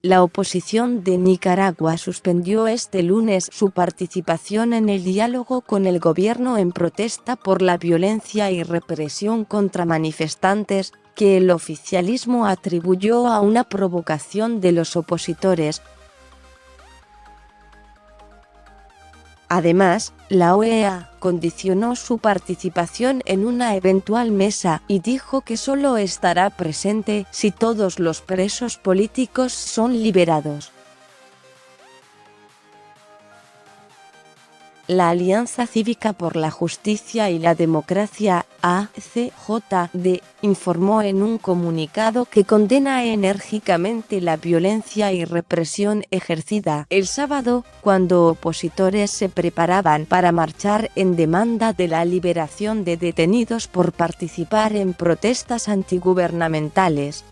La oposición de Nicaragua suspendió este lunes su participación en el diálogo con el gobierno en protesta por la violencia y represión contra manifestantes, que el oficialismo atribuyó a una provocación de los opositores. Además, la OEA condicionó su participación en una eventual mesa y dijo que solo estará presente si todos los presos políticos son liberados. La Alianza Cívica por la Justicia y la Democracia, ACJD, informó en un comunicado que condena enérgicamente la violencia y represión ejercida el sábado, cuando opositores se preparaban para marchar en demanda de la liberación de detenidos por participar en protestas antigubernamentales.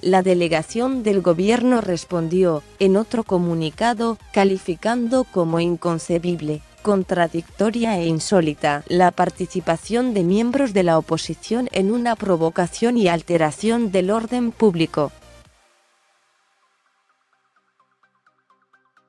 La delegación del gobierno respondió, en otro comunicado, calificando como inconcebible, contradictoria e insólita la participación de miembros de la oposición en una provocación y alteración del orden público.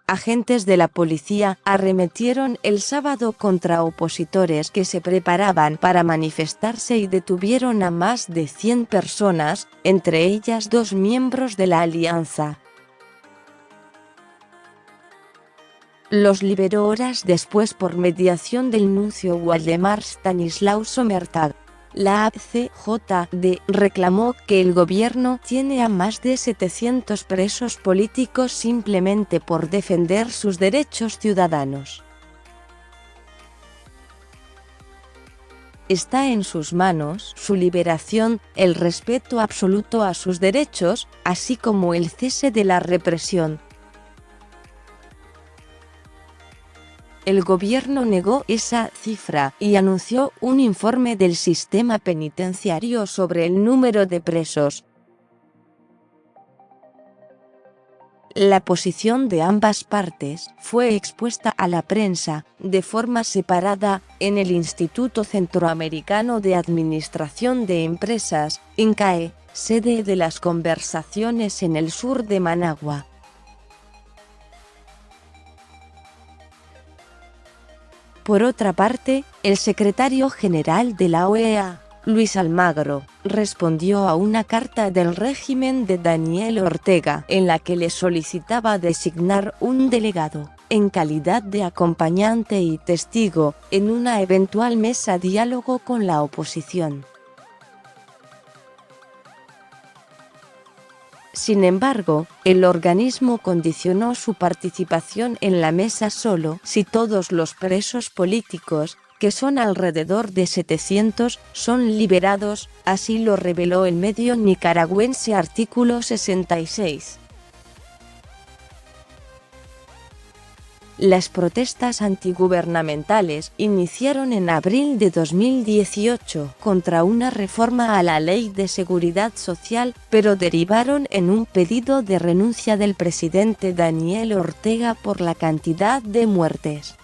Agentes de la policía arremetieron el sábado contra opositores que se preparaban para manifestarse y detuvieron a más de 100 personas, entre ellas 2 miembros de la alianza. Los liberó horas después por mediación del nuncio Waldemar Stanislaw Sommertag. La ACJD reclamó que el gobierno tiene a más de 700 presos políticos simplemente por defender sus derechos ciudadanos. Está en sus manos su liberación, el respeto absoluto a sus derechos, así como el cese de la represión. El gobierno negó esa cifra y anunció un informe del sistema penitenciario sobre el número de presos. La posición de ambas partes fue expuesta a la prensa, de forma separada, en el Instituto Centroamericano de Administración de Empresas, INCAE, sede de las conversaciones en el sur de Managua. Por otra parte, el secretario general de la OEA, Luis Almagro, respondió a una carta del régimen de Daniel Ortega en la que le solicitaba designar un delegado, en calidad de acompañante y testigo, en una eventual mesa diálogo con la oposición. Sin embargo, el organismo condicionó su participación en la mesa solo si todos los presos políticos, que son alrededor de 700, son liberados, así lo reveló el medio nicaragüense Artículo 66. Las protestas antigubernamentales iniciaron en abril de 2018 contra una reforma a la Ley de Seguridad Social, pero derivaron en un pedido de renuncia del presidente Daniel Ortega por la cantidad de muertes.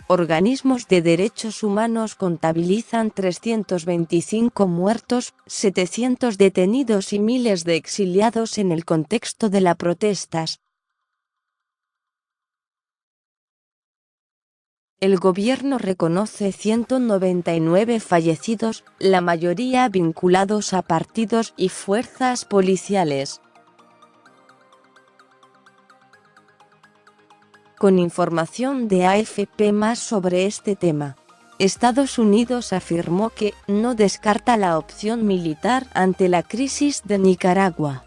Organismos de derechos humanos contabilizan 325 muertos, 700 detenidos y miles de exiliados en el contexto de las protestas. El gobierno reconoce 199 fallecidos, la mayoría vinculados a partidos y fuerzas policiales. Con información de AFP más sobre este tema. Estados Unidos afirmó que no descarta la opción militar ante la crisis de Nicaragua.